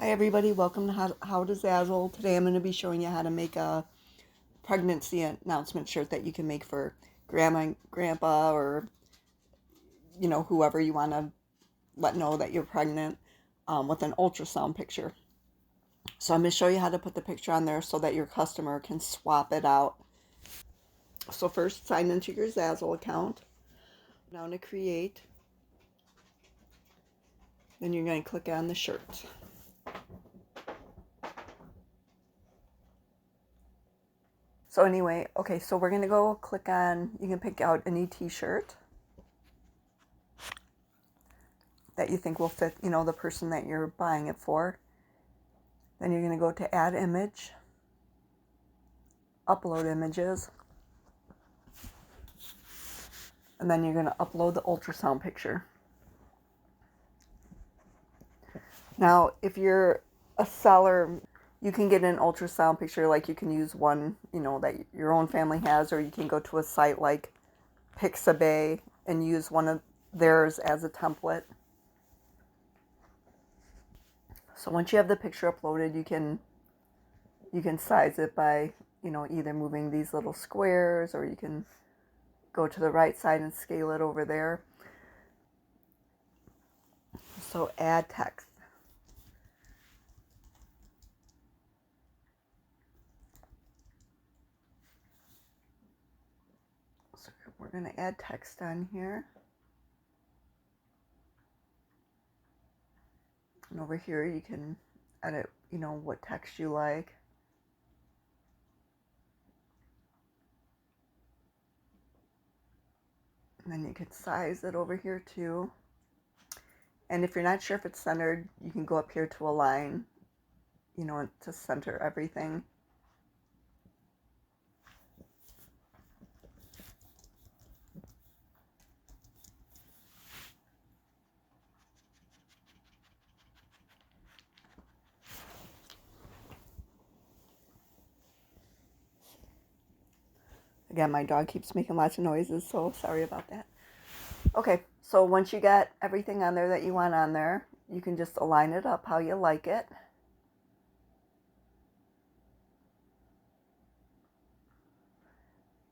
Hi everybody, welcome to How to Zazzle. Today I'm going to be showing you how to make a pregnancy announcement shirt that you can make for grandma and grandpa, or whoever you want to let know that you're pregnant, with an ultrasound picture. So I'm going to show you how to put the picture on there so that your customer can swap it out. So first, sign into your Zazzle account. Now to create, then you're going to click on the shirt. So anyway, okay, so we're going to go click on, you can pick out any t-shirt that you think will fit, the person that you're buying it for. Then you're going to go to add image, upload images, and then you're going to upload the ultrasound picture. Now, if you're a seller, you can get an ultrasound picture, like you can use one, that your own family has, or you can go to a site like Pixabay and use one of theirs as a template. So once you have the picture uploaded, you can size it by, either moving these little squares, or you can go to the right side and scale it over there. So add text. So we're going to add text on here. And over here you can edit, what text you like. And then you can size it over here too. And if you're not sure if it's centered, you can go up here to align, to center everything. Again, my dog keeps making lots of noises, so sorry about that. Okay, so once you got everything on there that you want on there, you can just align it up how you like it.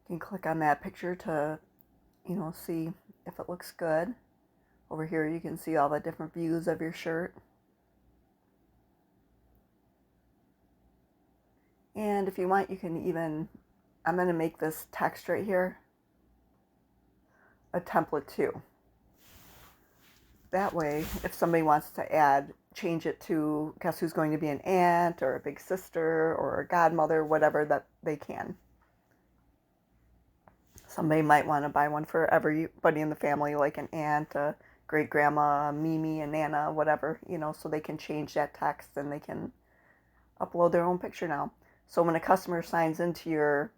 You can click on that picture to, see if it looks good. Over here you can see all the different views of your shirt. And if you want, you can even, I'm going to make this text right here a template too. That way, if somebody wants to change it to guess who's going to be an aunt or a big sister or a godmother, whatever, that they can. Somebody might want to buy one for everybody in the family, like an aunt, a great grandma, Mimi, a Nana, whatever, so they can change that text and they can upload their own picture now. So when a customer signs into your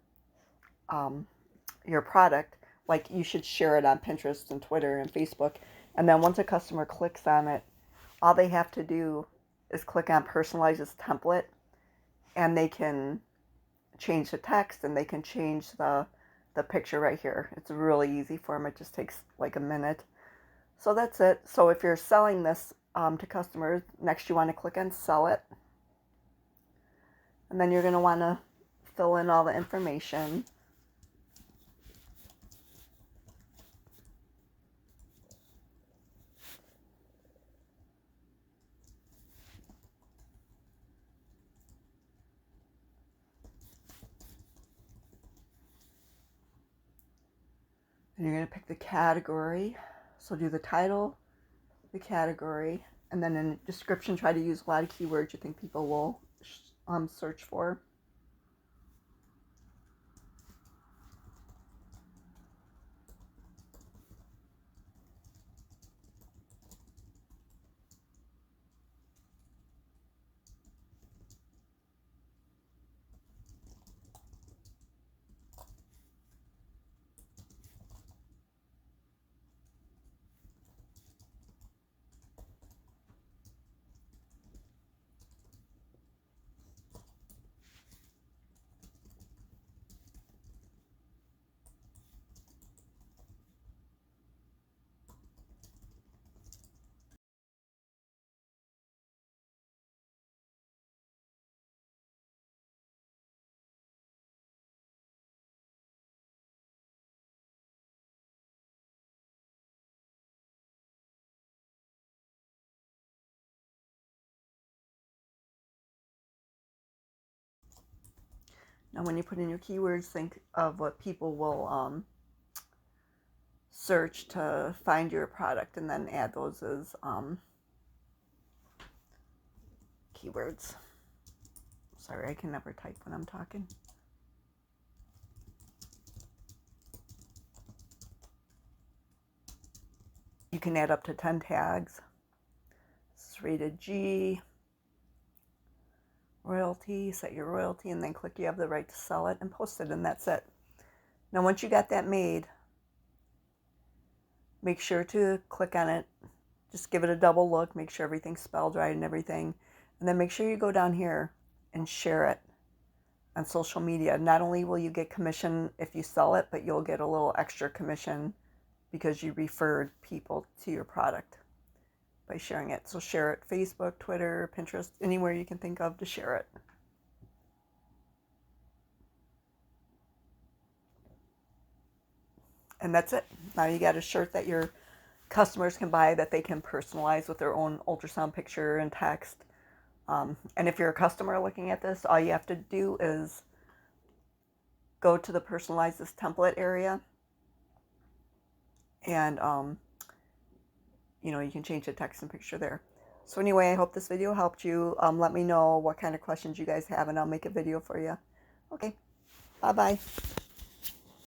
product, like, you should share it on Pinterest and Twitter and Facebook. And then once a customer clicks on it, all they have to do is click on personalize this template, and they can change the text and they can change the picture right here. It's really easy for them. It just takes like a minute. So that's it. So if you're selling this to customers, next you want to click on sell it. And then you're going to want to fill in all the information. And you're going to pick the category. So do the title, the category, and then in the description, try to use a lot of keywords you think people will search for. Now when you put in your keywords, think of what people will search to find your product, and then add those as keywords. Sorry, I can never type when I'm talking. You can add up to 10 tags. This is rated G. Royalty, set your royalty, and then click you have the right to sell it, and post it, and that's it. Now once you got that made, make sure to click on it. Just give it a double look, make sure everything's spelled right and everything. And then make sure you go down here and share it on social media. Not only will you get commission if you sell it, but you'll get a little extra commission because you referred people to your product by sharing it. So share it Facebook, Twitter, Pinterest, anywhere you can think of to share it. And that's it. Now you got a shirt that your customers can buy, that they can personalize with their own ultrasound picture and text. And if you're a customer looking at this, all you have to do is go to the personalize this template area, and you can change the text and picture there. So anyway, I hope this video helped you. Let me know what kind of questions you guys have, and I'll make a video for you. Okay, bye-bye.